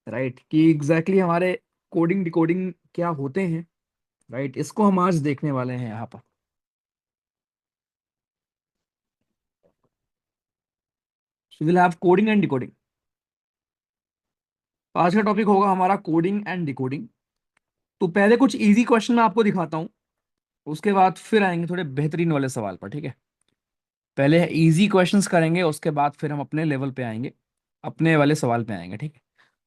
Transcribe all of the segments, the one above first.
Right, कि exactly हमारे coding decoding क्या होते हैं। राइट, इसको हम आज देखने वाले हैं यहाँ पर। Will have coding and decoding. आज का टॉपिक होगा हमारा कोडिंग एंड डिकोडिंग। तो पहले कुछ इजी क्वेश्चन मैं आपको दिखाता हूँ, उसके बाद फिर आएंगे थोड़े बेहतरीन वाले सवाल पर, ठीक है। पहले इजी क्वेश्चंस करेंगे, उसके बाद फिर हम अपने लेवल पे आएंगे, अपने वाले सवाल पे आएंगे, ठीक है।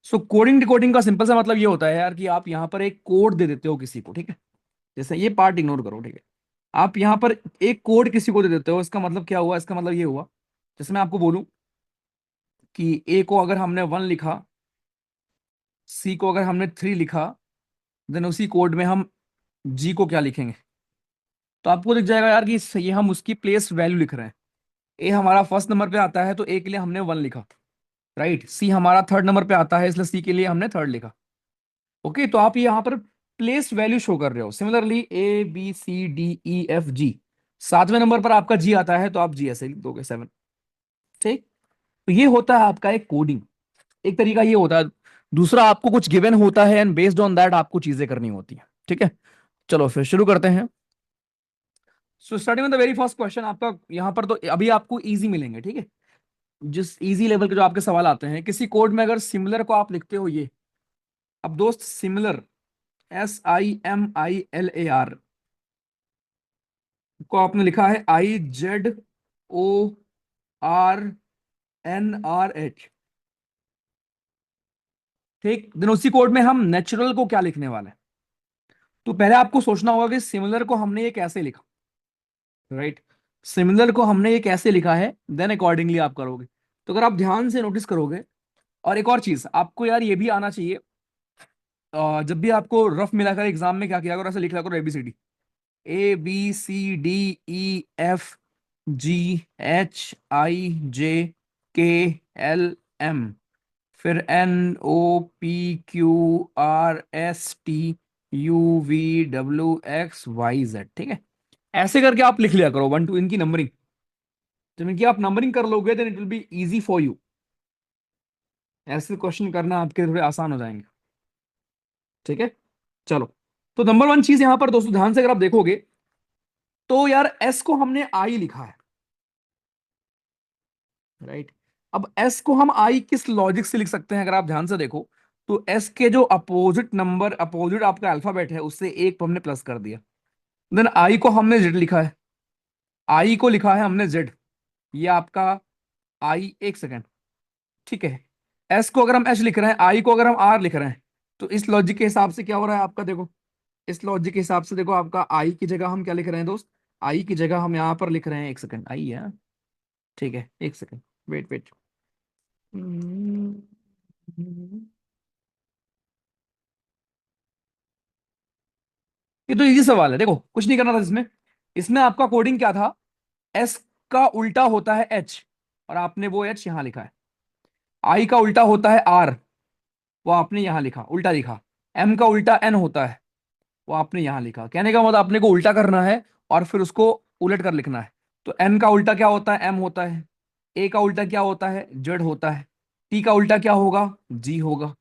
सो कोडिंग डिकोडिंग का सिंपल सा मतलब ये होता है यार कि आप यहाँ पर एक कोड दे देते हो किसी को, ठीक है। जैसे ये पार्ट इग्नोर करो, ठीक है। आप यहाँ पर एक कोड किसी को दे देते हो, इसका मतलब क्या हुआ, इसका मतलब ये हुआ, जैसे मैं आपको बोलूं कि ए को अगर हमने 1 लिखा, सी को अगर हमने 3 लिखा, देन उसी कोड में हम जी को क्या लिखेंगे। तो आपको दिख जाएगा यार कि ये हम उसकी प्लेस वैल्यू लिख रहे हैं। ए हमारा फर्स्ट नंबर पे आता है तो ए के लिए हमने 1 लिखा। राइट, सी हमारा थर्ड नंबर पे आता है इसलिए सी के लिए हमने थर्ड लिखा। ओके, तो आप ये यहाँ पर प्लेस वैल्यू शो कर रहे हो। सिमिलरली ABCDEFG, 7वें नंबर पर आपका जी आता है तो आप जी ऐसे लिख दोगे 7। ठीक, तो ये होता है आपका एक कोडिंग। एक तरीका ये होता है। दूसरा, आपको कुछ गिवन होता है एंड बेस्ड ऑन दैट आपको चीजें करनी होती है, ठीक है। चलो फिर शुरू करते हैं। So starting with the very first question, आपका यहाँ पर तो अभी आपको इजी मिलेंगे, ठीक है। जिस इजी लेवल के जो आपके सवाल आते हैं, किसी कोड में अगर सिमिलर को आप लिखते हो ये, अब दोस्त सिमिलर, SIMILAR को आपने लिखा है IZORNRH। ठीक, देन उसी कोड में हम नेचुरल को क्या लिखने वाले हैं। तो पहले आपको सोचना होगा कि सिमिलर को हमने ये कैसे लिखा। राइट, सिमिलर को हमने ये कैसे लिखा है, देन अकॉर्डिंगली आप करोगे। तो अगर आप ध्यान से नोटिस करोगे, और एक और चीज आपको यार ये भी आना चाहिए, जब भी आपको रफ मिला कर एग्जाम में क्या किया करो, ऐसे लिख लिया करो ABCD, ABCDEFGHIJKLM, फिर NOPQRSTUVWXYZ, ठीक है। ऐसे करके आप लिख लिया करो 1 2 इनकी नंबरिंग। जब इनकी आप नंबरिंग कर लोगे then it will be easy for you. ऐसे क्वेश्चन करना आपके थोड़े आसान हो जाएंगे, ठीक है। चलो, तो नंबर 1 चीज यहां पर दोस्तों ध्यान से अगर आप देखोगे, तो यार एस को हमने आई लिखा है। राइट, अब एस को हम आई किस लॉजिक से लिख सकते हैं, अगर आप ध्यान से देखो, तो एस के जो अपोजिट नंबर, अपोजिट आपका अल्फाबेट है, उससे एक हमने प्लस कर दिया। देन आई को हमने जेड लिखा है, आई को लिखा है हमने जेड, ये आपका आई, एक सेकेंड, ठीक है। एस को अगर हम एच लिख रहे हैं, आई को अगर हम आर लिख रहे हैं, तो इस लॉजिक के हिसाब से क्या हो रहा है आपका, देखो। इस लॉजिक के हिसाब से देखो, आपका आई की जगह हम क्या लिख रहे हैं दोस्त, आई की जगह हम यहां पर लिख रहे हैं, एक सेकंड, आई है, ठीक है, एक सेकंड, वेट वेट। ये तो इजी सवाल है, देखो कुछ नहीं करना था इसमें। इसमें आपका कोडिंग क्या था, एस का उल्टा होता है एच, और आपने वो एच यहां लिखा है। आई का उल्टा होता है आर, वो आपने यहां लिखा, उल्टा लिखा। एम का उल्टा एन होता है, वो आपने यहां लिखा। कहने का मतलब आपने को उल्टा करना है और फिर उसको उलट कर लिखना है। तो एन का उल्टा क्या होता है, एम होता है। ए का उल्टा क्या होता है, जेड होता है। टी का उल्टा क्या होगा, जी होगा।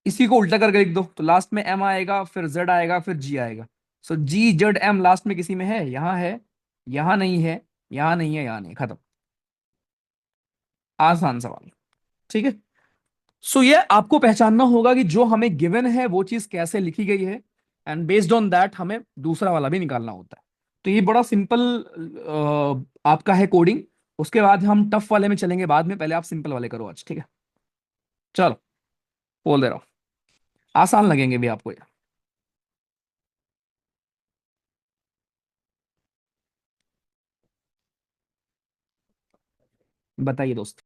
इसी को उल्टा करके लिख दो, तो लास्ट में एम आएगा, फिर जेड आएगा, फिर जी आएगा। सो जी जेड एम लास्ट में किसी में है, यहां है, यहां नहीं है, यहां नहीं है, यहां नहीं, खत्म। आसान सवाल, ठीक है। सो ये आपको पहचानना होगा कि जो हमें गिवन है वो चीज कैसे लिखी गई है, एंड बेस्ड ऑन दैट हमें दूसरा वाला भी निकालना होता है। तो ये बड़ा सिंपल आपका है कोडिंग। उसके बाद हम टफ वाले में चलेंगे बाद में, पहले आप सिंपल वाले करो आज, ठीक है। चलो, बोल दे रहा हूँ, आसान लगेंगे भी आपको ये। बताइए दोस्त।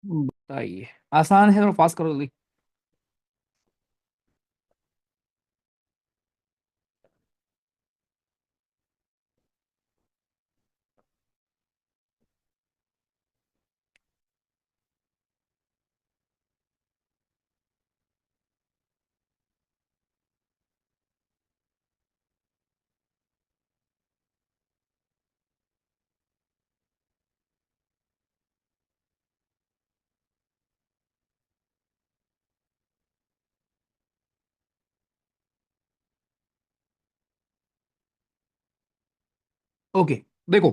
बताइए। आसान है, थोड़ा फास्ट करो जल्दी। ओके, देखो,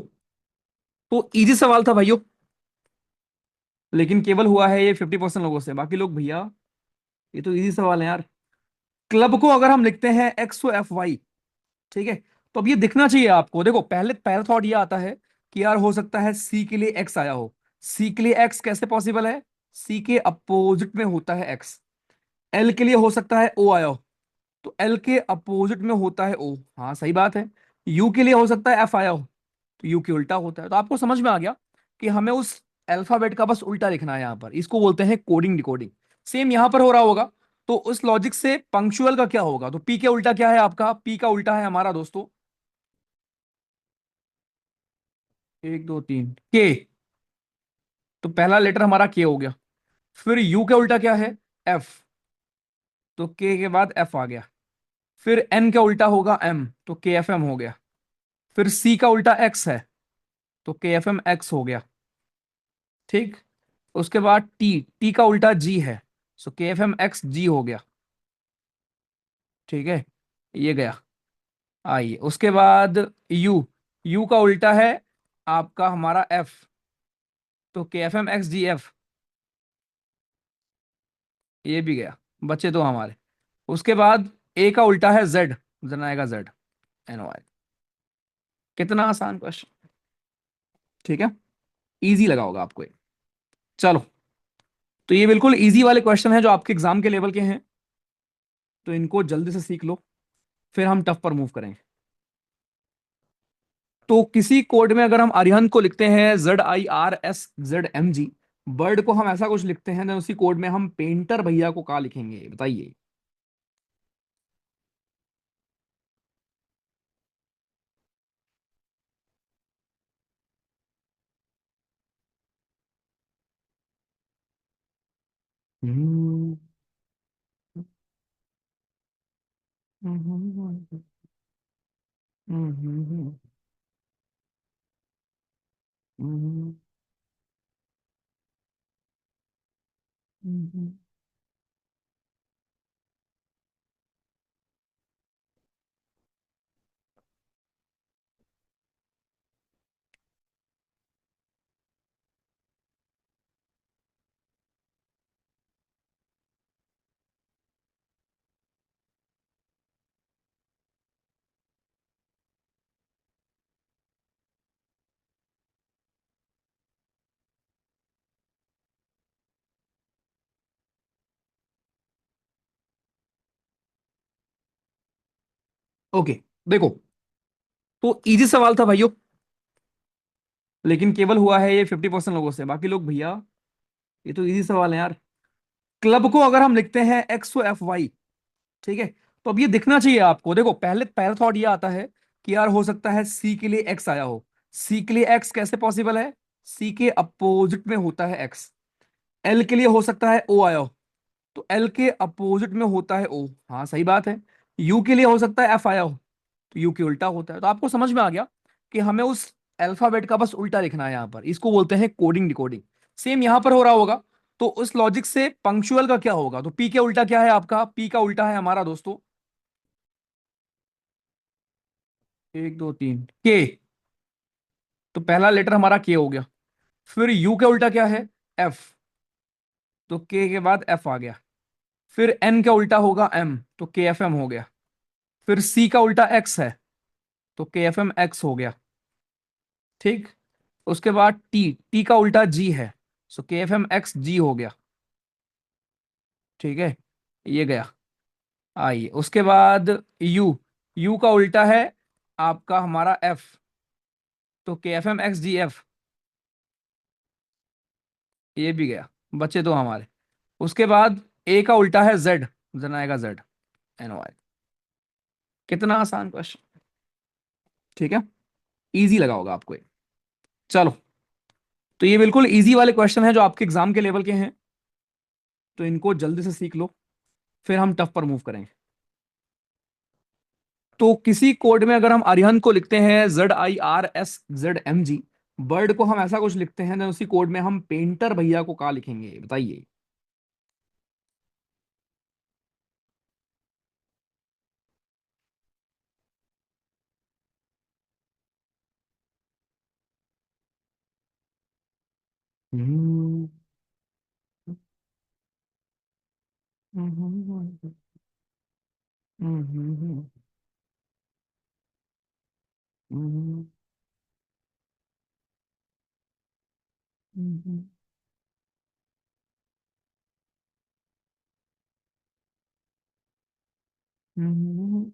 तो इजी सवाल था भाइयों, लेकिन केवल हुआ है ये 50% लोगों से, बाकी लोग भैया, ये तो इजी सवाल है यार। क्लब को अगर हम लिखते हैं एक्स ओ एफ वाई, ठीक है, तो अब ये दिखना चाहिए आपको। देखो, पहले पहला थॉट ये आता है कि यार हो सकता है सी के लिए एक्स आया हो। सी के लिए एक्स कैसे पॉसिबल है? सी के अपोजिट में होता है एक्स। एल के लिए हो सकता है ओ आया हो, तो एल के अपोजिट में होता है ओ। हाँ, सही बात है। यू के लिए हो सकता है एफ आया हो, तो यू के उल्टा होता है। तो आपको समझ में आ गया कि हमें उस अल्फाबेट का बस उल्टा लिखना है। यहां पर इसको बोलते हैं कोडिंग डिकोडिंग। सेम यहां पर हो रहा होगा। तो उस लॉजिक से पंक्चुअल का क्या होगा? तो पी के उल्टा क्या है आपका? पी का उल्टा है हमारा दोस्तों, 1 2 3 के। तो पहला लेटर हमारा के हो गया। फिर यू के उल्टा क्या है? एफ। तो के बाद एफ आ गया। फिर एन का उल्टा होगा एम, तो के एफ एम हो गया। फिर सी का उल्टा एक्स है, तो के एफ एम एक्स हो गया। ठीक। उसके बाद टी, टी का उल्टा जी है, सो के एफ एम एक्स जी हो गया। ठीक है, ये गया। आइए उसके बाद यू, यू का उल्टा है आपका हमारा एफ, तो के एफ एम एक्स जी एफ, ये भी गया। बचे दो हमारे। उसके बाद ए का उल्टा है जेड, जन आएगा जेड, एन ओ आई। कितना आसान क्वेश्चन। ठीक है, इजी लगा होगा आपको ये। चलो, तो ये बिल्कुल इजी वाले क्वेश्चन है जो आपके एग्जाम के लेवल के हैं, तो इनको जल्दी से सीख लो, फिर हम टफ पर मूव करेंगे। तो किसी कोड में अगर हम अरिहंत को लिखते हैं ZIRSZMG, बर्ड को हम ऐसा कुछ लिखते हैं, तो उसी कोड में हम पेंटर भैया को कहा लिखेंगे, बताइए। हम्म, हम्म, हम्म, हम्म, हम्म। ओके, देखो, तो इजी सवाल था भाइयों, लेकिन केवल हुआ है ये 50% लोगों से, बाकी लोग भैया, ये तो इजी सवाल है यार। क्लब को अगर हम लिखते हैं एक्स ओ एफ वाई, ठीक है, तो अब ये दिखना चाहिए आपको। देखो, पहले पहला थॉट ये आता है कि यार हो सकता है सी के लिए एक्स आया हो। सी के लिए एक्स कैसे पॉसिबल है? सी के अपोजिट में होता है एक्स। एल के लिए हो सकता है ओ आया हो, तो एल के अपोजिट में होता है ओ। हाँ, सही बात है। यू के लिए हो सकता है एफ आया हो, तो यू के उल्टा होता है। तो आपको समझ में आ गया कि हमें उस अल्फाबेट का बस उल्टा लिखना है। यहां पर इसको बोलते हैं कोडिंग डिकोडिंग। सेम यहां पर हो रहा होगा। तो उस लॉजिक से पंक्चुअल का क्या होगा? तो पी के उल्टा क्या है आपका? पी का उल्टा है हमारा दोस्तों, 1 2 3 के। तो पहला लेटर हमारा के हो गया। फिर यू के उल्टा क्या है? एफ। तो के बाद एफ आ गया। फिर एन का उल्टा होगा एम, तो के एफ एम हो गया। फिर सी का उल्टा एक्स है, तो के एफ एम एक्स हो गया। ठीक। उसके बाद टी, टी का उल्टा जी है, सो के एफ एम एक्स जी हो गया। ठीक है, ये गया। आइए उसके बाद यू, यू का उल्टा है आपका हमारा एफ, तो के एफ एम एक्स जी एफ, ये भी गया। बच्चे दो हमारे। उसके बाद ए का उल्टा है जेड, देन आएगा जेड एन वाई। कितना आसान क्वेश्चन। ठीक है, इजी लगा होगा आपको ये। चलो, तो ये बिल्कुल इजी वाले क्वेश्चन है जो आपके एग्जाम के लेवल के हैं, तो इनको जल्दी से सीख लो, फिर हम टफ पर मूव करेंगे। तो किसी कोड में अगर हम अरिहंत को लिखते हैं ZIRSZMG, बर्ड को हम ऐसा कुछ लिखते हैं, देन उसी कोड में हम पेंटर भैया को कहाँ लिखेंगे बताइए। हम्म, हम्म, हम्म, हम्म, हम्म, हम्म,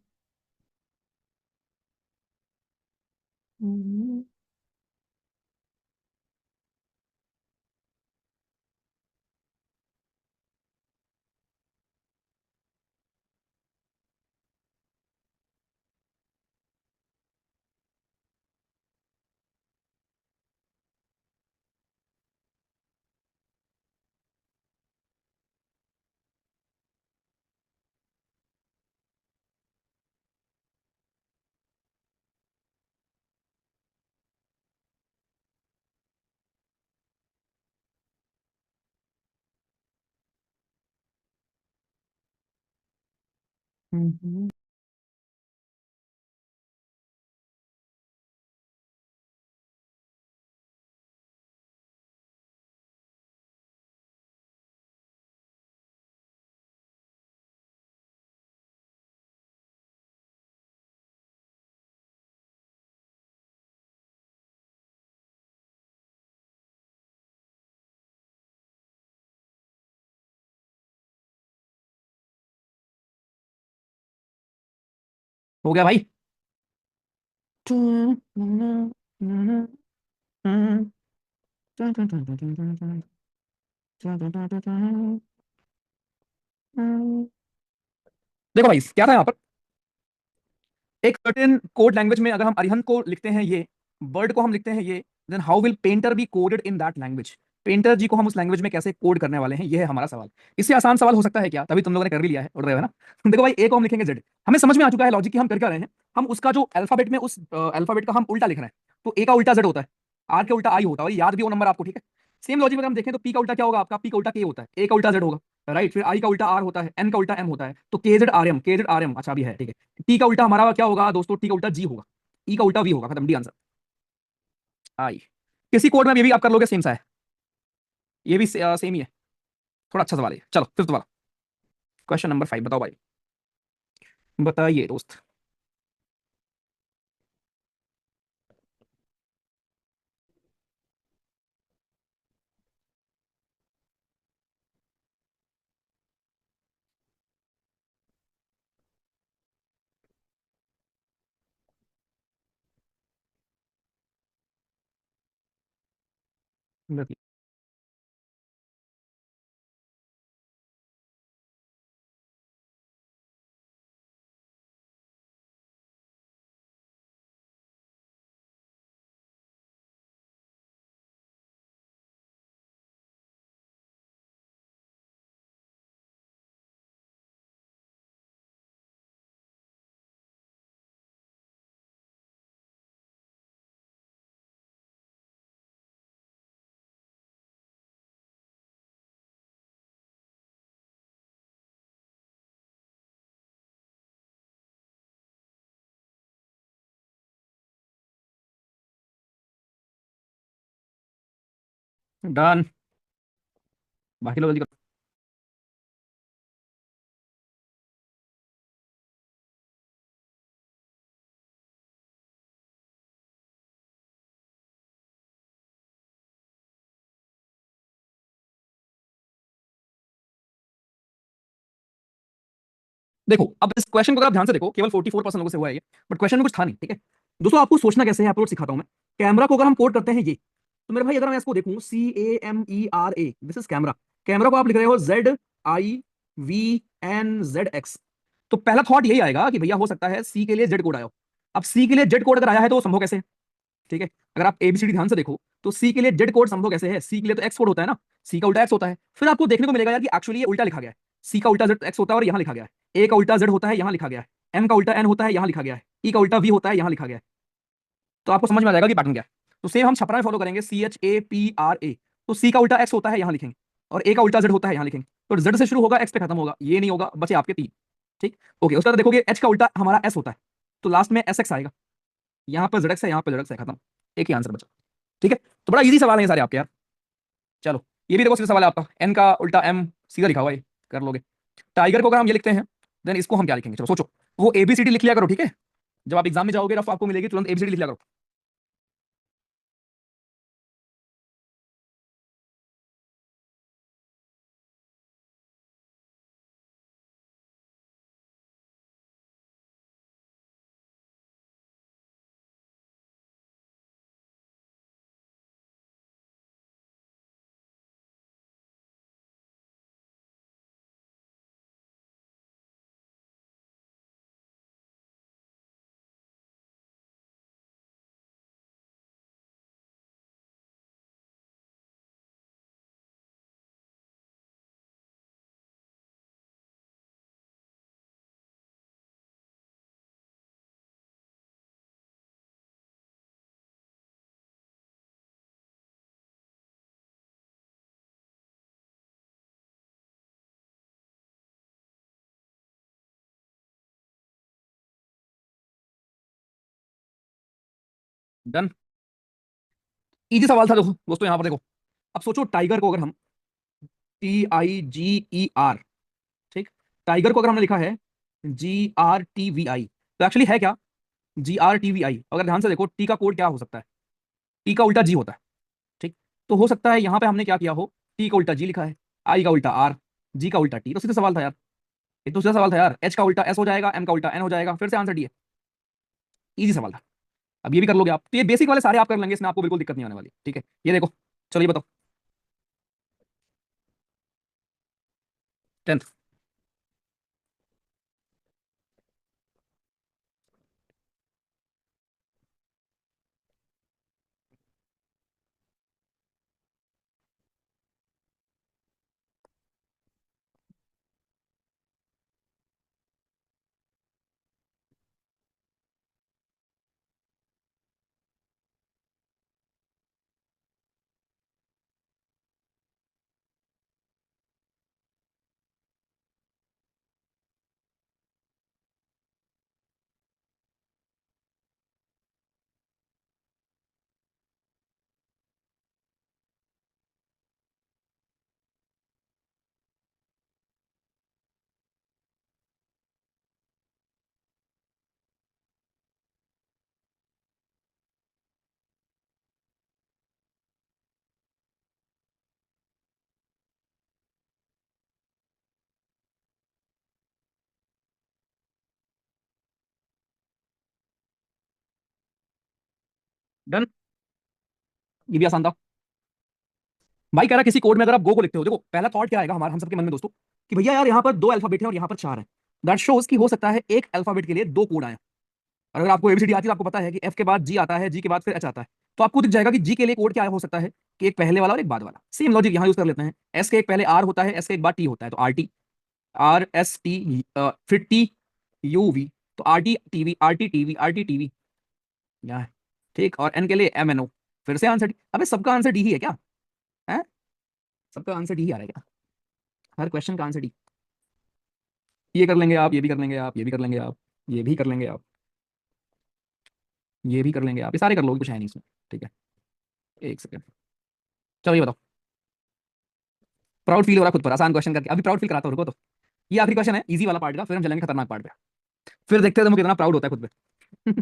हम्म, हम्म। हो गया भाई। देखो भाई क्या था यहाँ पर, एक सर्टेन कोड लैंग्वेज में अगर हम अरिहंत को लिखते हैं ये, वर्ड को हम लिखते हैं ये, then how will painter be coded in that language. Painter ji को हम उस लैंग्वेज में कैसे कोड करने वाले हैं, ये है हमारा सवाल। इससे आसान सवाल हो सकता है क्या, तभी तुम लोगों ने कर भी लिया है, उड़ रहे हो ना। देखो भाई, ए को हम लिखेंगे जेड, हमें समझ में आ चुका है लॉजिक कि हम कर क्या रहे हैं। हम उसका जो अल्फाबेट में उस अल्फाबेट का हम उल्टा लिख रहे हैं, तो ए का उल्टा जेड होता है, आर के उल्टा आई होता है, और ये याद भी वो नंबर आपको, ठीक है। सेम लॉजिक अगर हम देखें तो पी का उल्टा क्या होगा आपका, पी का उल्टा के होता है, ए का उल्टा जेड होगा, राइट। फिर आई का उल्टा आर होता है, एन का उल्टा एम होता है, तो के जेड आर एम, अच्छा भी है, ठीक है। टी का उल्टा हमारा क्या होगा दोस्तों, टी का उल्टा जी होगा, ई का उल्टा वी होगा, खत्म, डी आंसर। आई, किसी कोड में ये भी आप कर लोगे, सेम सा है, ये भी सेम ही है। थोड़ा अच्छा सवाल है, चलो फिफ्थ वाला, क्वेश्चन नंबर 5, बताओ भाई, बताइए दोस्त। डन, बाकी लोग जल्दी करो। देखो अब इस क्वेश्चन को अगर आप ध्यान से देखो, केवल 44% लोगों से हुआ है ये, बट क्वेश्चन में कुछ था नहीं, ठीक है। दोस्तों आपको सोचना कैसे है, अप्रोच सिखाता हूं मैं। कैमरा को अगर हम कोड करते हैं ये, तो मेरे भाई अगर मैं इसको देखूं, CAMERA, this is camera. Camera को आप लिख रहे हो ZIVNZX। तो पहला थॉट यही आएगा कि भैया हो सकता है सी के लिए जेड कोड आया हो। अब सी के लिए जेड कोड अगर आया है तो वो संभव कैसे है? ठीक है, अगर आप एबीसीडी ध्यान से देखो तो सी के लिए जेड कोड संभव कैसे है? सी के लिए तो एक्स कोड होता है ना, सी का उल्टा एक्स होता है। फिर आपको देखने को मिलेगा यार कि एक्चुअली ये उल्टा लिखा गया है। सी का उल्टा जेड एक्स होता है और यहां लिखा गया है। ए का उल्टा जेड होता है, यहां लिखा गया है। एम का उल्टा एन होता है, यहां लिखा गया है। ई का उल्टा वी होता है, यहां लिखा गया है। तो आपको समझ में आ जाएगा कि पैटर्न क्या है। तो सेम हम छपरा में फॉलो करेंगे, CHAPRA। तो सी का उल्टा एक्स होता है, यहां लिखेंगे। और ए का उल्टा जेड होता है, यहां लिखेंगे। तो जेड से शुरू होगा, एक्स पे खत्म होगा, ये नहीं होगा, बचे आपके तीन। ठीक, ओके। उसके बाद देखोगे एच का उल्टा हमारा एस होता है, तो लास्ट में एस एक्स आएगा। यहाँ पर जेड एक्स है, यहाँ पर जेड एक्स है, खत्म। एक ही आंसर बचा। ठीक है, तो बड़ा इजी सवाल है ये सारे आपके यार। चलो, ये भी देखो सीधा सवाल है आपका, एन का उल्टा एम, सीधा लिखा हुआ है, कर लोगे। टाइगर को अगर हम ये लिखते हैं, देन इसको हम क्या लिखेंगे? चलो सोचो। वो एबीसीडी लिख लिया करो, ठीक है। जब आप एग्जाम में जाओगे रफ आपको मिलेगी, तुरंत एबीसीडी लिख लिया करो। डन। इजी सवाल था, देखो दोस्तों यहाँ पर देखो। अब सोचो टाइगर को अगर हम TIGER, ठीक, टाइगर को अगर हमने लिखा है GRTVI, तो एक्चुअली है क्या? GRTVI। अगर ध्यान से देखो, टी का कोड क्या हो सकता है? टी का उल्टा जी होता है। ठीक, तो हो सकता है यहाँ पे हमने क्या किया हो, टी का उल्टा जी लिखा है, आई का उल्टा आर, जी का उल्टा टी। तो सीधा सवाल था यार, ये तो सीधा सवाल था यार। एच का उल्टा एस हो जाएगा, एम का उल्टा एन हो जाएगा, फिर से आंसर डी है। इजी सवाल था। अब ये भी कर लोगे आप, तो ये बेसिक वाले सारे आप कर लेंगे, इसमें आपको बिल्कुल दिक्कत नहीं आने वाली। ठीक है, ये देखो। चलो ये बताओ। 10th। डन। ये भी आसान था। भाई कह रहा किसी कोड में अगर आप गो को लिखते हो, देखो पहला थॉट क्या आएगा हमारे हम सबके मन में दोस्तों, कि भैया यार यहाँ पर दो अल्फाबेट है और यहाँ पर चार है। दैट शोज कि हो सकता है एक अल्फाबेट के लिए दो कोड आए। और अगर आपको एबीसीडी आती है तो आपको पता है कि एफ के बाद जी आता है, जी के बाद फिर एच आता है। तो आपको दिख जाएगा कि जी के लिए कोड क्या हो सकता है, कि एक पहले वाला और एक बाद वाला। सेम लॉजिक यहाँ यूज कर लेते हैं। एस के एक पहले आर होता है, एस के एक बाद टी होता है, तो आर टी, RST, फिर TUV। तो RT TV, क्या है? ठीक, और एन के लिए MNO। फिर से आंसर डी। अबे सबका आंसर डी ही है क्या? है, सबका आंसर डी ही आ रहा है क्या? हर क्वेश्चन का आंसर डी। ये कर लेंगे आप, ये भी कर लेंगे आप, ये भी कर लेंगे आप, ये भी कर लेंगे आप, ये भी कर लेंगे आप, ये सारे कर लोगे, कुछ है नहीं इसमें। ठीक है, एक सेकंड। चलो ये बताओ। प्राउड फील हो रहा है खुद पर आसान क्वेश्चन करके? अभी प्राउड फील कराता हूँ, रुको तो। ये आखिरी क्वेश्चन है इजी वाला पार्ट का, फिर हम चलेंगे खतरनाक पार्ट पे। फिर देखते हैं तुम कितना प्राउड होता है खुद पे।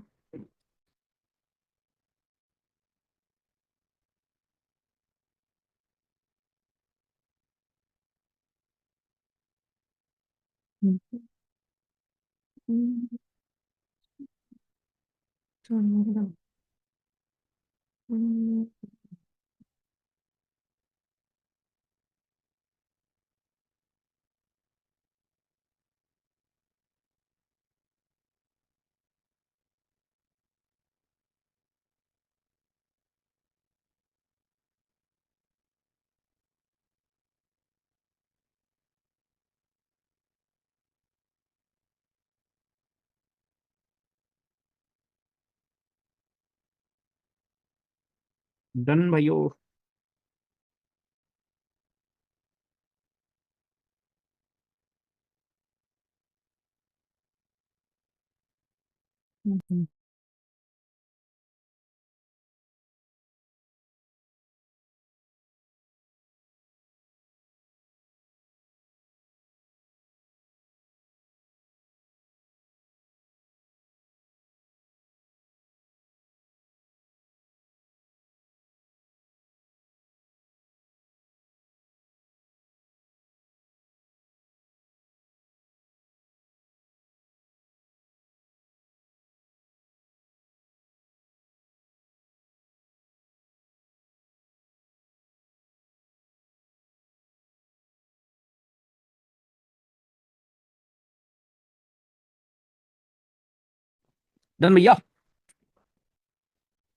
डन भाइयों। डन भैया।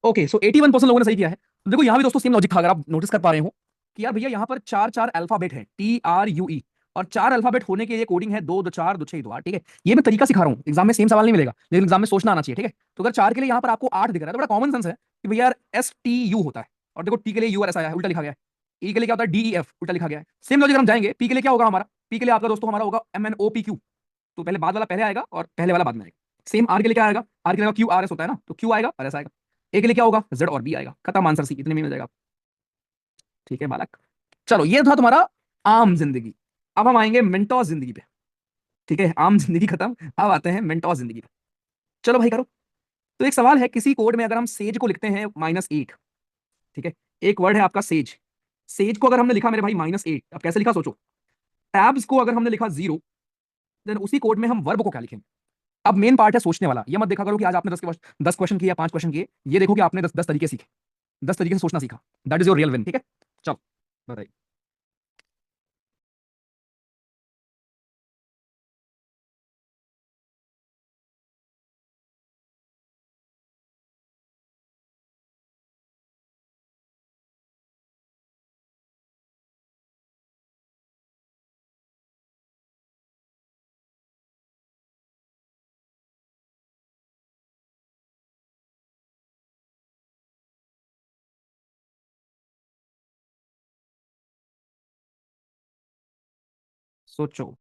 ओके, सो 81% लोगों ने सही किया है। तो देखो यहाँ भी दोस्तों सेम लॉजिक था, अगर आप नोटिस कर पा रहे हो कि यार भैया यहाँ पर चार चार अल्फाबेट है, TRUE, और चार अल्फाबेट होने के लिए कोडिंग है दो दो चार दो छह दो आठ। ठीक है, ये मैं तरीका सिखा रहा हूँ, एग्जाम में सेम सवाल नहीं मिलेगा, लेकिन एग्जाम में सोचना आना चाहिए। ठीक है, तो अगर चार के लिए यहाँ पर आपको 8 दिख रहा है तो बड़ा कॉमन सेंस है कि भैया यार STU होता है, और देखो टी के लिए यूआर ऐसा है, उल्टा लिखा गया है। ई के लिए क्या होता है, DEF, उल्टा लिखा गया है। सेम लॉजिक हम जाएंगे, पी के लिए क्या होगा हमारा, पी के लिए आपका दोस्तों हमारा होगा MNOPQ। तो पहले बाद वाला पहले आएगा और पहले वाला बाद में आएगा। सेम आर के लिए क्या आएगा, आर के लिए QRS होता है ना, तो क्यू आएगा और ऐसा आएगा। ए के लिए क्या होगा, Z और B आएगा। खत्म, आंसर सी, इतने में मिल जाएगा। ठीक है बालक, चलो ये था तुम्हारा आम जिंदगी। अब हम आएंगे मेंटोस जिंदगी पे। ठीक है, आम जिंदगी खत्म, अब आते हैं मेंटोस जिंदगी पे। चलो भाई करो। तो एक सवाल है, किसी कोड में अगर हम सेज को लिखते हैं -8, ठीक है, एक वर्ड है आपका सेज, सेज को अगर हमने लिखा मेरे भाई -8, अब कैसे लिखा सोचो। टैब्स को अगर हमने लिखा 0, देन उसी कोड में हम वर्ब को क्या लिखेंगे। अब मेन पार्ट है सोचने वाला, ये मत देखा करो कि आज आपने 10 क्वेश्चन किए या 5 क्वेश्चन किए, ये देखो कि आपने 10 तरीके सीखे, 10 तरीके से सोचना सीखा। That is your real win. ठीक है, चलो बताइए। सोचो।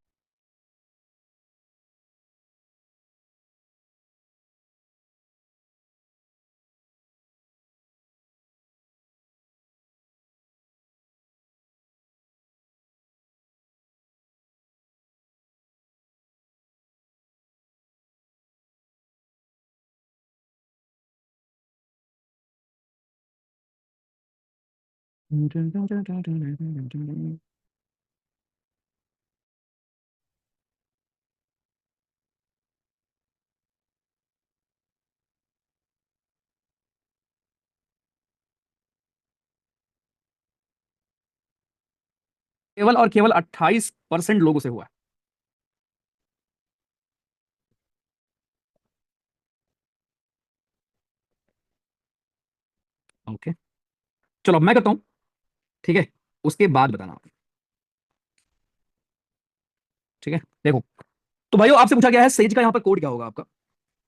केवल और केवल 28% लोगों से हुआ है। ओके, चलो अब मैं करता हूँ। ठीक है, उसके बाद बताना। ठीक है, देखो, तो भाइयों आपसे पूछा गया है सेज का यहाँ पर कोड क्या होगा आपका,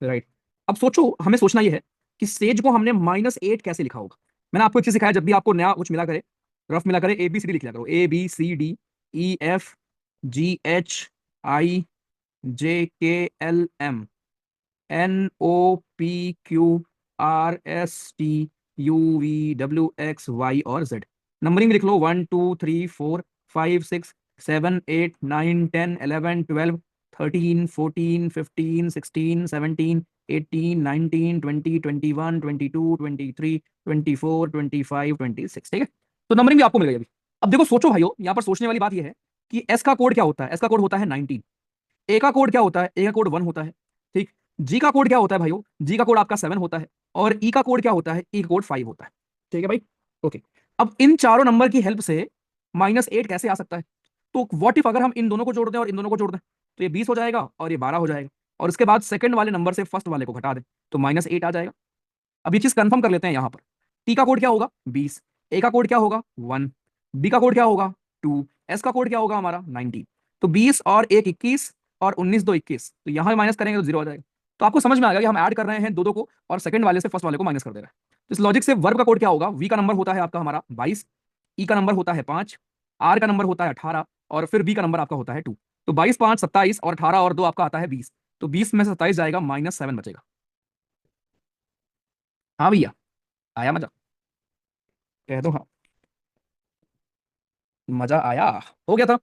राइट। अब सोचो, हमें सोचना ये है कि सेज को हमने -8 कैसे लिखा होगा। मैंने आपको एक चीज सिखाया, जब भी आपको नया कुछ मिला करे, रफ मिला करे, ABCD लिख लिया करो, ABCDEFGHIJKLMNOPQRSTUVWXY और Z। नंबरिंग लिख लो, 1 2 3 4 5 6 7 8 9 10 11 12 13 14 15 16 17 18 19 20 21 22 23 24 25 26। ठीक है, तो नंबरिंग भी आपको मिल गई अभी। अब देखो सोचो भाइयों, यहाँ पर सोचने वाली बात यह है कि एस का कोड क्या होता है, एस का कोड होता है 19। ए का कोड क्या होता है, ए का कोड 1 होता है। ठीक, जी का कोड क्या होता है भाइयों, जी का कोड आपका 7 होता है। और ई का कोड क्या होता है, ई का कोड 5 होता है। ठीक है भाई, ओके। अब इन चारों नंबर की हेल्प से -8 कैसे आ सकता है। तो व्हाट इफ अगर हम इन दोनों को जोड़ दें और इन दोनों को जोड़ दें, तो ये 20 हो जाएगा और ये 12 हो जाएगा, और उसके बाद सेकंड वाले नंबर से फर्स्ट वाले को घटा दें तो -8 आ जाएगा। अब ये चीज कंफर्म कर लेते हैं यहां पर। टी का कोड क्या होगा, 20। ए का कोड क्या होगा, 1। बी का कोड क्या होगा, 2। एस का कोड क्या होगा हमारा, 19। तो 20 और 1 21, और 19 2 21, तो यहां माइनस करेंगे तो 0 आ जाएगा। तो आपको समझ में आ गया कि हम ऐड कर रहे हैं दो दो को, और सेकंड वाले से फर्स्ट वाले को माइनस कर दे रहे हैं। इस लॉजिक से वर्ब का कोड क्या होगा? वी का नंबर होता है आपका हमारा 22, ई का नंबर होता है 5, आर का नंबर होता है 18 और फिर बी का नंबर आपका होता है 2। तो 22 5 27 और 18 और 2 आपका आता है 20। तो 20 में से 27 जाएगा, -7 बचेगा। हाँ भैया, आया मजा? कह दो हाँ। मजा आया। हो गया था।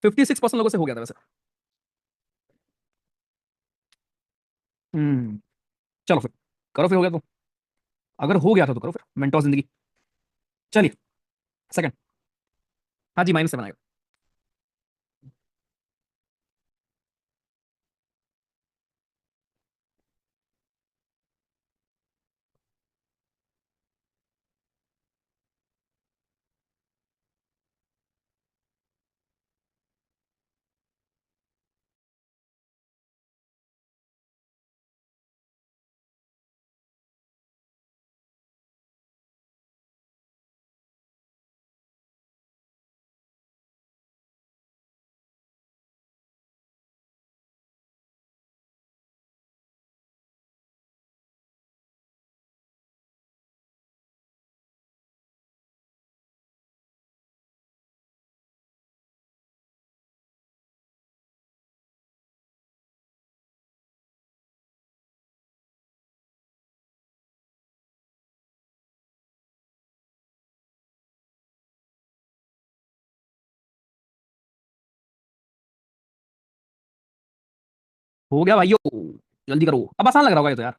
56% लोगों से हो गया था वैसे। हम्म। चलो फिर करो, फिर हो गया तो। अगर हो गया था तो करो फिर, मेंटोर जिंदगी। चलिए, सेकंड। हाँ जी, -7 आएगा। हो गया भाइयों, जल्दी करो, अब आसान लग रहा होगा ये तो यार।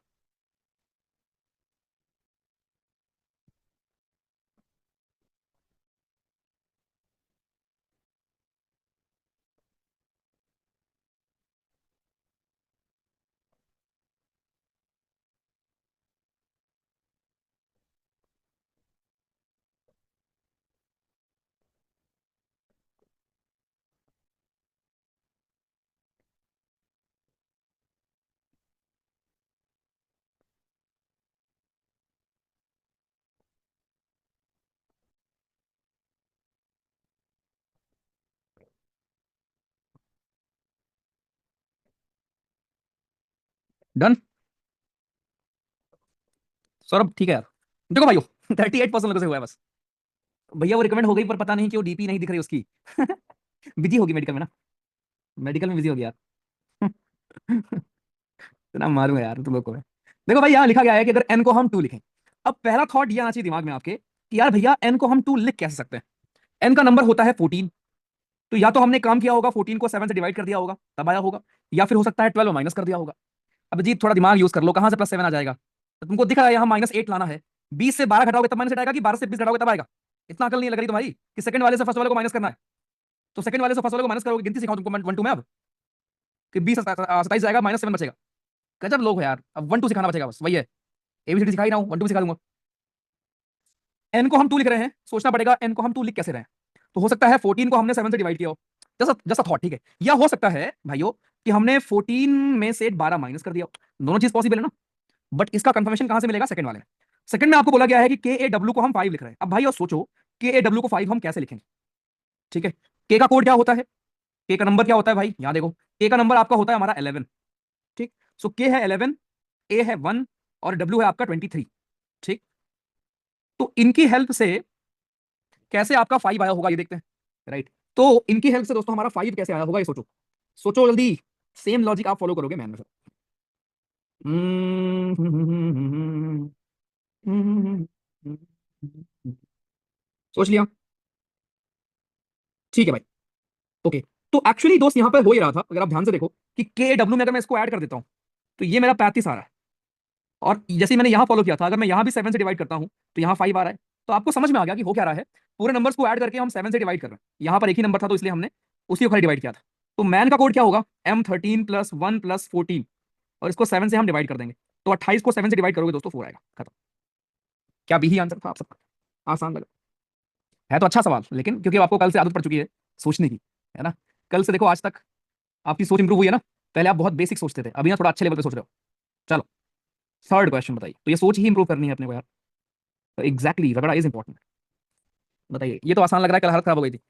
डन। सौरभ ठीक है यार। देखो भाइयों, 38% लोगों से हुआ है बस। भैया वो रिकमेंड हो गई, पर पता नहीं क्यों डीपी नहीं दिख रही उसकी। बिजी होगी मेडिकल में ना। मेडिकल में बिजी होगी यार। इतना मारूंगा यार तुम लोग को मैं। देखो भाई, यहाँ लिखा गया है कि अगर एन को हम 2 लिखें। अब पहला थॉट ये आना चाहिए दिमाग में आपके कि यार भैया एन को हम 2 लिख कैसे सकते हैं? एन का नंबर होता है 14। तो या तो हमने काम किया होगा, 14 को 7 से डिवाइड कर दिया होगा, तब आया होगा। या फिर हो सकता है 12 माइनस कर दिया होगा। अब जी थोड़ा दिमाग यूज कर लो, कहां से +7 आ जाएगा? तो तुमको दिख रहा है यहाँ -8 लाना है। 20 से 12 घटाओगे तब माइनस आएगा, कि 12 से 20 घटाओगे तब आएगा? इतना अकल नहीं लग रही तुम्हारी कि सेकंड वाले से फर्स्ट वाले को माइनस करना है? तो सेकंड वाले से फर्स्ट वाले को माइनस करोगे, गिनती सिखाओ तुमको 1 2 में अब, कि 20 27 जाएगा, -7 बचेगा। गजब लोग हो यार, अब 1 2 सिखाना बचेगा बस, वही है। एबीसीडी सिखा ही रहा हूँ, 1 2 सिखा दूंगा। एन को हम 2 लिख रहे हैं, सोचना पड़ेगा एन को हम 2 लिख कैसे रहे हैं। तो हो सकता है 14 को हमने 7 से डिवाइड किया हो, जैसा जैसा थॉट, ठीक है। या हो सकता है भाइयों कि हमने 14 में से 12 माइनस कर दिया हो। दोनों चीज पॉसिबल है ना। बट इसका कंफर्मेशन कहां से मिलेगा? सेकंड वाले में। सेकंड में आपको बोला गया है कि के ए डब्ल्यू को हम 5 लिख रहे हैं। अब भाई और सोचो, के ए डब्ल्यू को 5 हम कैसे लिखेंगे? ठीक है। के का कोड क्या होता है? के का नंबर क्या होता है भाई? यहां देखो, के का नंबर आपका होता है हमारा 11। ठीक। सो के है 11, ए है 1 और डब्ल्यू है आपका 23। ठीक। तो इनकी हेल्प से कैसे आपका 5 आया होगा ये देखते हैं। राइट। तो इनकी हेल्प से दोस्तों हमारा 5 कैसे आया होगा ये सोचो। सोचो जल्दी। सेम लॉजिक आप फॉलो करोगे मैन में। सोच लिया? ठीक है भाई। ओके। तो एक्चुअली दोस्त यहाँ पर हो ही रहा था, अगर आप ध्यान से देखो, कि के डब्ल्यू में अगर मैं इसको ऐड कर देता हूँ तो ये मेरा 35 आ रहा है। और जैसे ही मैंने यहाँ फॉलो किया था, अगर मैं यहाँ भी 7 से डिवाइड करता हूँ तो यहाँ 5 आ रहा है। तो आपको समझ में आ गया कि हो क्या रहा है। पूरे नंबर्स को ऐड करके हम 7 से डिवाइड कर रहे हैं। यहाँ पर एक ही नंबर था तो इसलिए हमने उसी को खाली डिवाइड किया था। तो मैन का कोड क्या होगा? M13 + 1 + 14। और इसको 7 से हम डिवाइड कर देंगे। तो 28 को 7 से डिवाइड करोगे दोस्तों 4 आएगा, खत्म। क्या भी ही आंसर था आप सबका? आसान लगा? है तो अच्छा सवाल, लेकिन क्योंकि आपको कल से आदत पड़ चुकी है सोचने की, है ना। कल से देखो आज तक आपकी सोच इंप्रूव हुई है ना। पहले आप बहुत बेसिक सोचते थे, अभी ना थोड़ा अच्छे लेवल पे सोच रहे हो। चलो, थर्ड क्वेश्चन बताइए। तो ये सोच ही इंप्रूव करनी है अपने को यार। तो एग्जैक्टली रगड़ा इज इंपॉर्टेंट। बताइए, ये तो आसान लग रहा है, कल हालत खराब हो गई थी।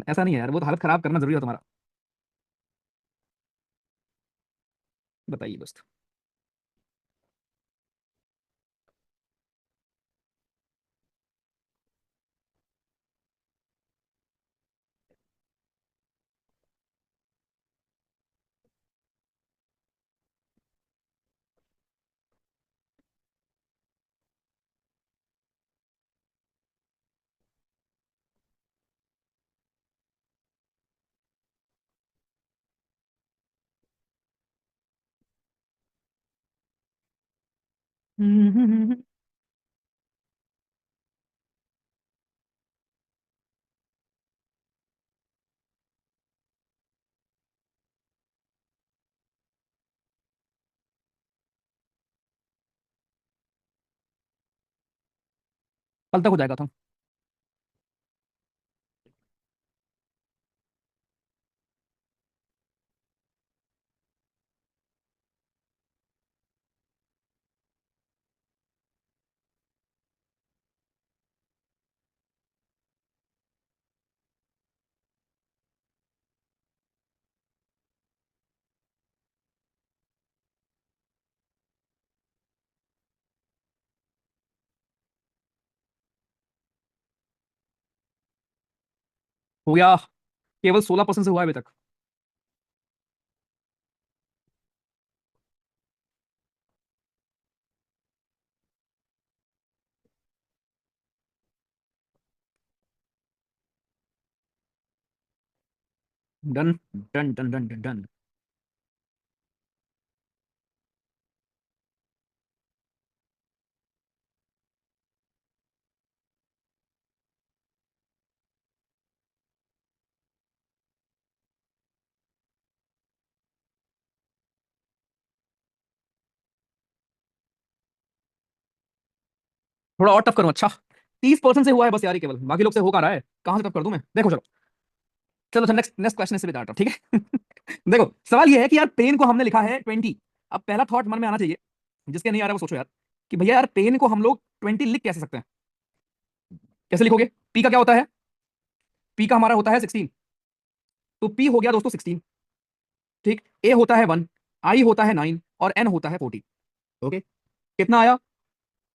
ऐसा नहीं है यार, वो तो हालत खराब करना जरूरी है तुम्हारा। बताइए दोस्त। कल तक हो जाएगा था। हो गया। केवल 16% से हुआ है अभी तक। Done done done done done done. थोड़ा और टफ करूं? अच्छा, 30% से हुआ है बस यार, ये केवल, बाकी लोग से हो कहाँ रहा है? कहाँ से टफ कर दूं मैं? देखो चलो। चलो अच्छा, नेक्स्ट नेक्स्ट क्वेश्चन से भी डाटा, ठीक है? देखो, सवाल ये है कि यार पेन को हमने लिखा है 20। अब पहला थॉट मन में आना चाहिए, जिसके नहीं आ रहा वो सोचो यार, कि भैया यार पेन को हम लोग 20 लिख कैसे सकते हैं? कैसे लिखोगे? पी का क्या होता है? पी का हमारा होता है 16। तो पी हो गया दोस्तों 16। ठीक, ए होता है 1, आई होता है 9, और एन होता है 14। ओके, कितना आया?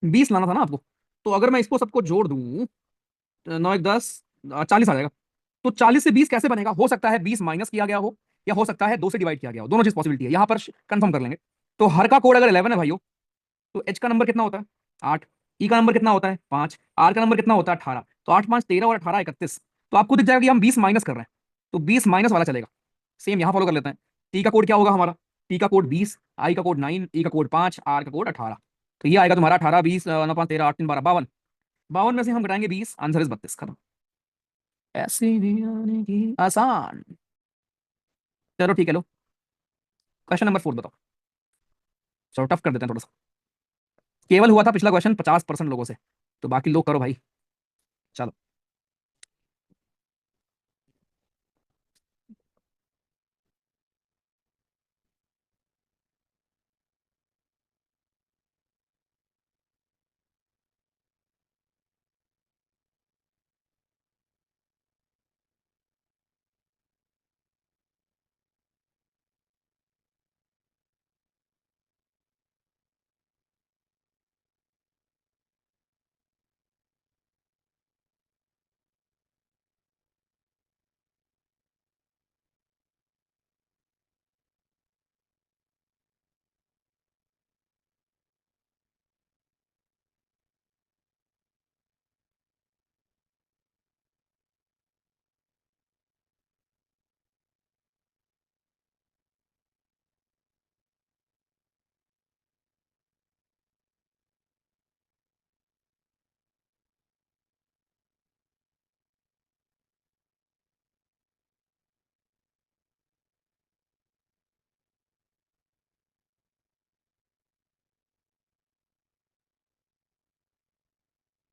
20 लाना था ना आपको। तो अगर मैं इसको सबको जोड़ दूं, 9 1 10, 40 आ जाएगा। तो 40 से 20 कैसे बनेगा? हो सकता है 20 माइनस किया गया हो, या हो सकता है 2 से डिवाइड किया गया हो। दोनों चीज पॉसिबिलिटी है, यहां पर कंफर्म कर लेंगे। तो हर का कोड अगर 11 है भाइयों, तो एच का नंबर कितना होता है? 8। ई का नंबर कितना होता है? 5। आर का नंबर कितना होता है? 18। तो 8 5 13 और 18 31। तो आपको दिख जाएगा कि हम 20 माइनस कर रहे हैं, तो 20 माइनस वाला चलेगा। सेम यहां फॉलो कर लेते हैं। टी का कोड क्या होगा हमारा? टी का कोड 20, आई का कोड 9, ई का कोड 5, आर का कोड 18। तो ये आएगा तुम्हारा 18 20 9 5 13 8 3 12 52। 52 में से हम घटाएंगे 20, आंसर इज 32। खत्म। ऐसे भी आने की आसान। चलो ठीक है, लो क्वेश्चन नंबर 4 बताओ। चलो टफ कर देते हैं थोड़ा सा। केवल हुआ था पिछला क्वेश्चन 50% लोगों से, तो बाकी लोग करो भाई। चलो।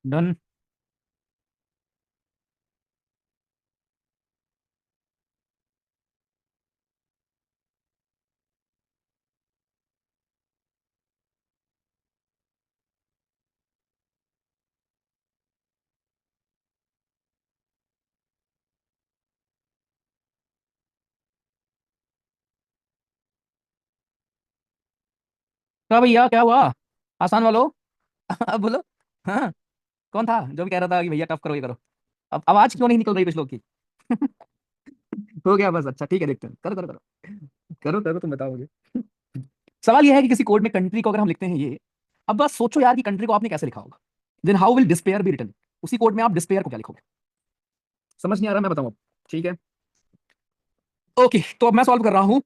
डन। क्या भैया, क्या हुआ? आसान वालो। अब बोलो। हाँ, कौन था जो भी कह रहा था कि भैया टफ करो, ये करो? अब आवाज क्यों नहीं निकल रही कुछ लोग की? हो गया बस, अच्छा ठीक है, देखते हैं, करो करो करो। करो करो, तुम बताओगे। सवाल यह है कि किसी कोड में कंट्री को अगर हम लिखते हैं ये, अब बस सोचो यार कि कंट्री को आपने कैसे लिखा होगा। Then how will despair be written? उसी कोड में आप डिस्पेयर को क्या लिखोगे? समझ नहीं आ रहा, मैं बताऊं अब? ठीक है, ओके, तो अब मैं सॉल्व कर रहा हूं।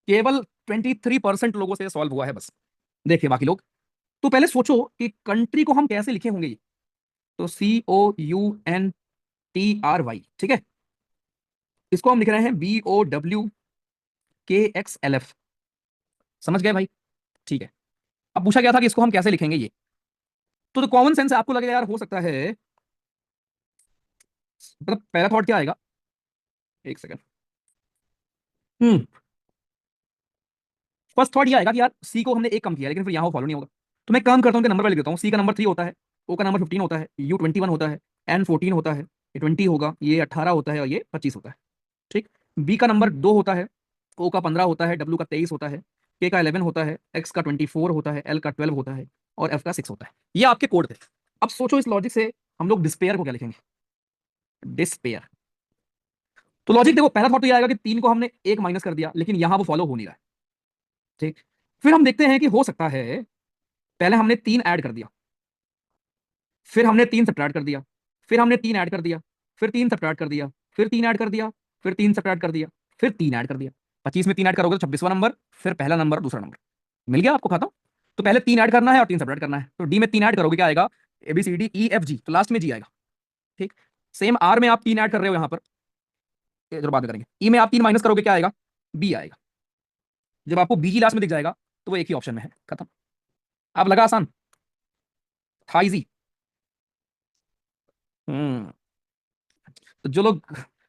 केवल 23% लोगों से सॉल्व हुआ है बस। देखिए बाकी लोग, तो पहले सोचो कि कंट्री को हम कैसे लिखे होंगे ये। तो COUNTRY, ठीक है। इसको हम लिख रहे हैं BOWKXLF। समझ गए भाई? ठीक है। अब पूछा गया था कि इसको हम कैसे लिखेंगे ये। तो कॉमन सेंस है, आपको लगेगा यार हो सकता है, मतलब पहला थॉट क्या आएगा, एक सेकंड। हम्म फर्स्ट थॉट ये आएगा कि यार सी को हमने एक कम किया, लेकिन फिर यहाँ वो फॉलो नहीं होगा। तो मैं काम करता हूँ कि नंबर पहले लिख देता हूँ। सी का नंबर 3 होता है, ओ का नंबर 15 होता है, U 21 होता है, N 14 होता है, ये 20 होगा, ये 18 होता है और ये 25 होता है। ठीक। बी का नंबर 2 होता है, ओ का 15 होता है, डब्ल्यू का 23 होता है, के का 11 होता है, एक्स का 24 होता है, एल का 12 होता है और एफ का 6 होता है। ये आपके कोड थे। अब सोचो इस लॉजिक से हम लोग डिस्पेयर को क्या लिखेंगे। डिस्पेयर। तो लॉजिक देखो, पहला थॉट तो ये आएगा कि 3 को हमने एक माइनस कर दिया, लेकिन यहां वो फॉलो हो नहीं रहा है। ठीक। फिर हम देखते हैं कि हो सकता है पहले हमने 3 ऐड कर दिया, फिर हमने 3 सब्ट्रैक्ट कर दिया, फिर हमने 3 ऐड कर दिया, फिर 3 सब्ट्रैक्ट कर दिया, फिर 3 ऐड कर दिया, फिर 3 सब्ट्रैक्ट कर दिया, फिर 3 ऐड कर दिया। 25 में 3 ऐड करोगे तो 26वां नंबर, फिर पहला नंबर और दूसरा नंबर। मिल गया आपको खाता। तो पहले 3 ऐड करना है और 3 सब्ट्रैक्ट करना है। तो डी में 3 ऐड करोगे क्या आएगा, ABCDEFG, तो लास्ट में जी आएगा। ठीक। सेम आर में आप 3 ऐड कर रहे हो यहां पर, ये जो बाद में करेंगे। ई में आप 3 माइनस करोगे क्या आएगा, बी आएगा। जब आपको बीजी लास्ट में दिख जाएगा तो वो एक ही ऑप्शन में है, खत्म। अब लगा आसान, था इजी। हम्म तो जो लोग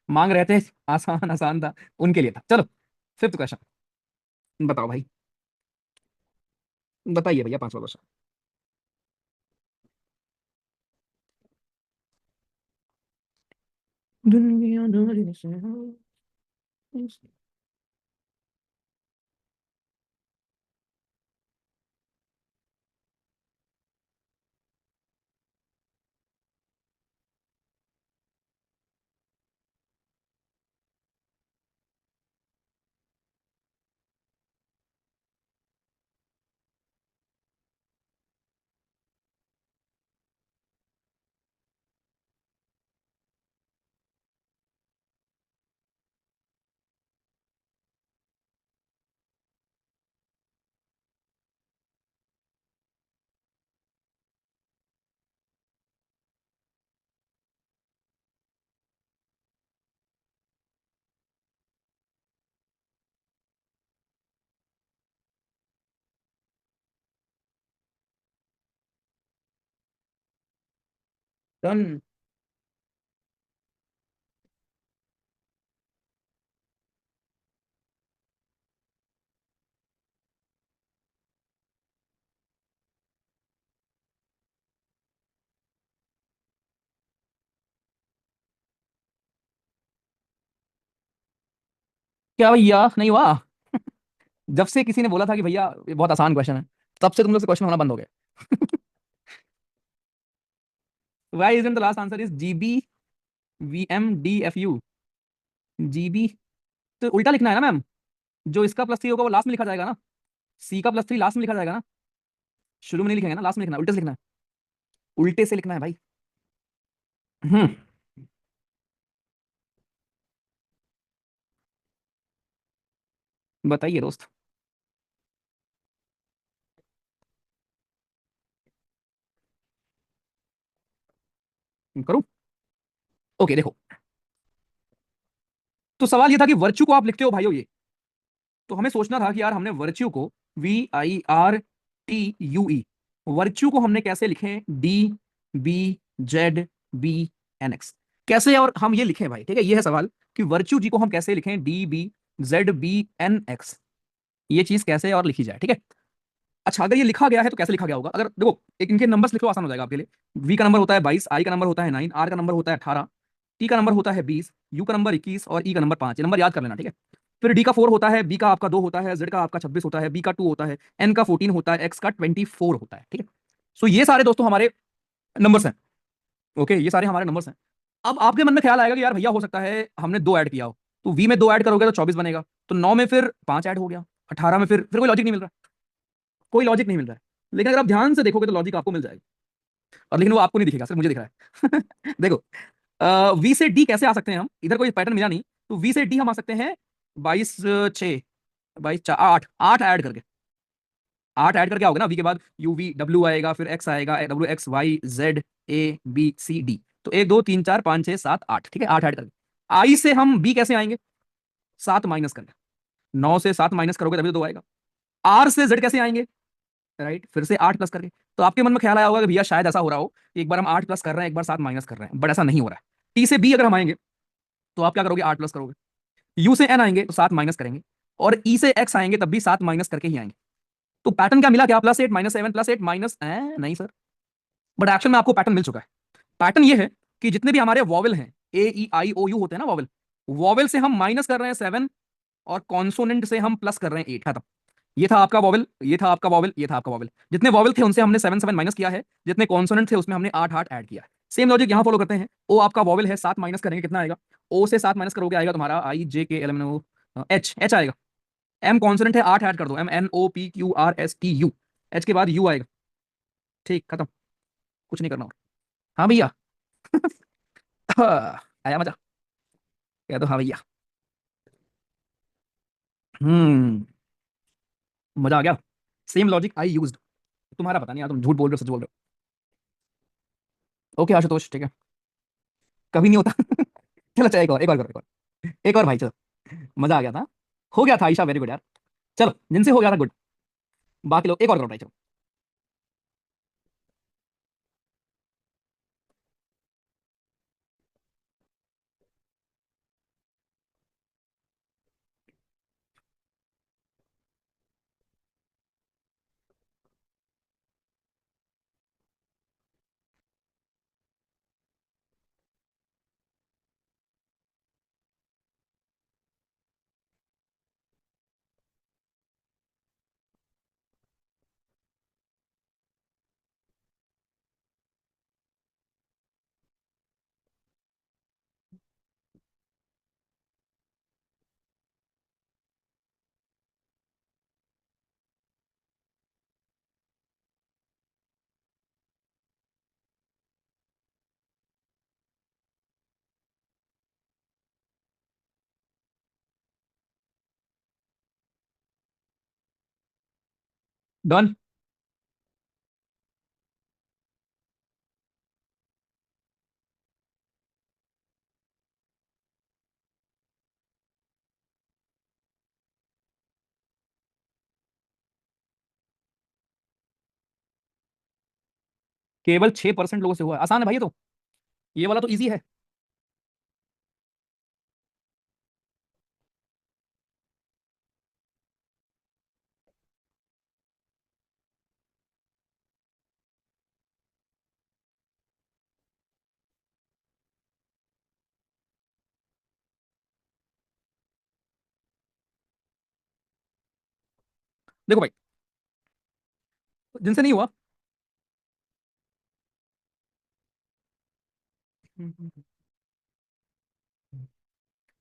मांग रहे थे आसान आसान था, उनके लिए था। चलो, फिफ्थ क्वेश्चन बताओ भाई। बताइए भैया, पांचवा क्वेश्चन। दुनियादारी से हो। डन। क्या भैया नहीं हुआ? जब से किसी ने बोला था कि भैया ये बहुत आसान क्वेश्चन है, तब से तुम लोग से क्वेश्चन होना बंद हो गए। Why isn't the last answer is GBVMDFU। GB तो उल्टा लिखना है ना मैम, जो इसका प्लस 3 होगा वो लास्ट में लिखा जाएगा ना, सी का प्लस 3 लास्ट में लिखा जाएगा ना, शुरू में नहीं लिखेंगे ना, लास्ट में लिखना है, उल्टे से लिखना है। उल्टे से लिखना है भाई। हम्म बताइए दोस्त। करूं? ओके देखो, तो सवाल ये था कि वर्च्यू को आप लिखते हो भाइयों ये, तो हमें सोचना था कि यार हमने वर्च्यू को VIRTUE, वर्च्यू को हमने कैसे लिखें, DBZBNX, कैसे और हम ये लिखें भाई। ठीक है, ये है सवाल कि वर्च्यू जी को हम कैसे लिखें, DBZBNX, ये चीज कैसे और लिखी जाए। ठीक है। अच्छा, अगर ये लिखा गया है तो कैसे लिखा गया होगा, अगर देखो एक इनके नंबर्स लिखो आसान हो जाएगा आपके लिए। वी का नंबर होता है 22, आई का नंबर होता है 9, आर का नंबर होता है 18, टी का नंबर होता है 20, यू का नंबर 21 और ई का नंबर 5। ये नंबर याद कर लेना, ठीक है। फिर डी का 4 होता है, बी का आपका 2 होता है, जेड का आपका 26 होता है, बी का 2 होता है, एन का 14 होता है, एक्स का 24 होता है। ठीक है। सो ये सारे दोस्तों हमारे नंबर्स हैं। ओके, ये सारे हमारे नंबर्स हैं। अब आपके मन में ख्याल आएगा कि यार भैया हो सकता है हमने 2 ऐड किया हो, तो वी में 2 ऐड करोगे तो 24 बनेगा, तो 9 में फिर 5 ऐड हो गया, 18 में फिर कोई लॉजिक नहीं मिल रहा, कोई लॉजिक नहीं मिल रहा है। लेकिन अगर आप ध्यान से देखोगे तो लॉजिक आपको मिल जाएगा, और लेकिन वो आपको नहीं दिखेगा, सिर्फ मुझे दिख रहा है। देखो, वी से डी कैसे आ सकते हैं हम, इधर कोई पैटर्न मिला नहीं, तो वी से डी हम आ सकते हैं 22 6, 22 4 8 8 ऐड करके। 8 ऐड करके आओगे ना, वी के बाद यू वी डब्ल्यू आएगा, फिर एक्स आएगा, W X Y Z A B C D. तो 1 2 3 4 5 6 7 8, ठीक है, 8 ऐड करके। आई से हम बी कैसे आएंगे? 7 माइनस करके। 9 से 7 माइनस करोगे तभी तो 2 आएगा। आर से जेड कैसे आएंगे? राइट, फिर से 8 प्लस करके। तो आपके मन में ख्याल आया होगा कि भैया शायद ऐसा हो रहा हो कि एक बार हम 8 प्लस कर रहे हैं, एक बार 7 माइनस कर रहे हैं, बट ऐसा नहीं हो रहा है। टी से बी अगर हम आएंगे तो आप क्या करोगे? 8 प्लस करोगे। यू से एन आएंगे तो 7 माइनस करेंगे। और ई से एक्स आएंगे तब भी 7 माइनस करके ही आएंगे। तो पैटर्न क्या मिला? क्या +8 -7 +8 माइनस, नहीं सर, बट एक्शन में आपको पैटर्न मिल चुका है। पैटर्न ये है कि जितने भी हमारे वॉवल हैं, A E I O U होते हैं ना वॉवल, वॉवल से हम माइनस कर रहे हैं 7, और कॉन्सोनेंट से हम प्लस कर रहे हैं 8। खत्म। ये था आपका वॉवल, ये था आपका वॉवल, ये था आपका वॉवल। जितने वॉवल थे उनसे हमने 7 7 माइनस किया है, जितने कॉन्सोनेंट थे उसमें हमने 8 8 ऐड किया है। सेम लॉजिक यहां फॉलो करते हैं। ओ आपका वॉवल है, 7 माइनस करेंगे कितना आएगा? ओ से 7 माइनस करोगे आएगा तुम्हारा I J K L M N O H, H आएगा। एम कॉन्सोनेंट है, 8 ऐड कर दो, MNOPQRSTU, एच के बाद यू आएगा। ठीक, खत्म, कुछ नहीं करना और। हाँ भैया। आया मजा? कह दो हाँ भैया। हम्म, मजा आ गया। Same logic I used. तुम्हारा पता नहीं यार, तुम झूठ बोल रहे हो सच बोल रहे हो। ओके आशुतोष, ठीक है, कभी नहीं होता। चलो चलो, एक और, एक और करो, एक और, एक और भाई, चलो। मजा आ गया था। हो गया था आयशा, वेरी गुड यार। चलो, जिनसे हो गया था गुड। बाकी लोग एक और करो ट्राई, चलो। डन। केवल 6% लोगों से हुआ है। आसान है भाई ये तो, ये वाला तो इजी है। देखो भाई, जिनसे नहीं हुआ,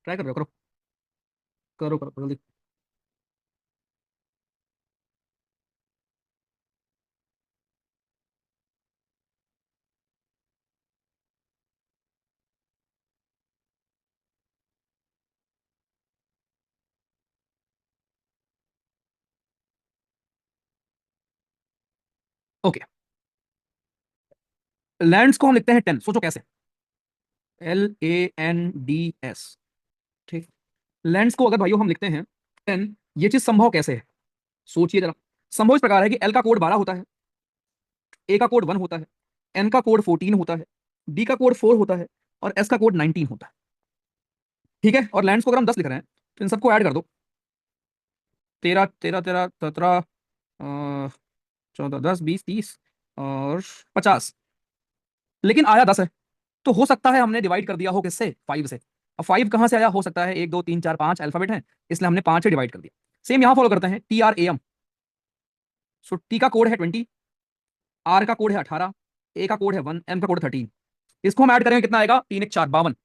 ट्राई कर रहे हो, करो करो करो जल्दी। ओके, लैंड्स को हम लिखते हैं 10, सोचो कैसे? LANDS, ठीक। लैंड्स को अगर भाइयों हम लिखते हैं 10, ये चीज संभव कैसे है? सोचिए जरा। संभव इस प्रकार है कि एल का कोड 12 होता है, ए का कोड 1 होता है, एन का कोड 14 होता है, डी का कोड 4 होता है, और एस का कोड 19 होता है। ठीक है, और लैंड्स को अगर हम 10 लिख रहे हैं तो इन सबको ऐड कर दो। 13 13 13 17, 14, 10 20 30 और 50। लेकिन आया 10 है। तो हो सकता है हमने डिवाइड कर दिया हो किससे? 5 से। अब 5 कहाँ से आया? हो सकता है 1 2 3 4 5 अल्फाबेट है, इसलिए हमने 5 से डिवाइड कर दिया। सेम यहाँ फॉलो करते हैं, TRAM। सो टी का कोड है 20, आर का कोड है 18, ए का कोड है 1, एम का कोड है 13। इसको हम ऐड करेंगे, कितना आएगा? 3 1 4, 52।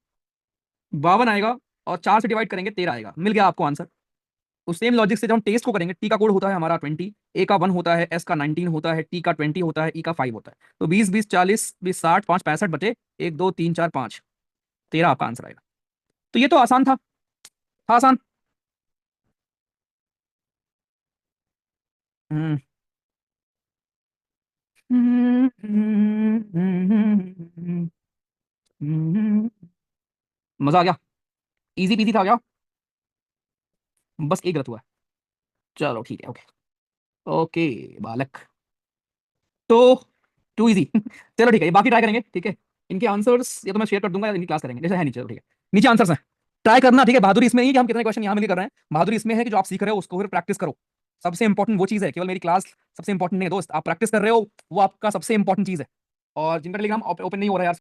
52 आएगा, और 4 से डिवाइड करेंगे 13 आएगा। मिल गया आपको आंसर। उस सेम लॉजिक से जब हम टेस्ट को करेंगे, टी का कोड होता है हमारा 20, ए का 1 होता है, एस का 19 होता है, टी का 20 होता है, ई का 5 होता है। तो 20 20 40 20 60 5 65 बचे, 1 2 3 4 5, 13 आपका आंसर आएगा। तो ये तो आसान था आसान। हम्म। मजा आ गया। इजी पीजी था क्या? बस एक गलत हुआ है। चलो ठीक है, ओके। ओके बालक। तो टू इजी। चलो ठीक है, ये बाकी ट्राई करेंगे, ठीक है। इनके आंसर्स या तो मैं शेयर कर दूंगा या इनकी क्लास करेंगे, जैसे है नीचे, चलो ठीक है। नीचे आंसर्स हैं, ट्राई करना, ठीक है। बहादुरी इसमें नहीं है कि हम कितने क्वेश्चन यहाँ मिलकर कर रहे हैं, बहादुरी इसमें है कि जो आप सीख रहे हो उसको फिर प्रैक्टिस करो। सबसे इंपॉर्टेंट वो चीज़ है, केवल मेरी क्लास सबसे इंपॉर्टेंट नहीं है दोस्त, आप प्रैक्टिस कर रहे हो वो आपका सबसे इंपॉर्टेंट चीज़ है। और जिनका टेलीग्राम ओपन नहीं हो रहा है यार,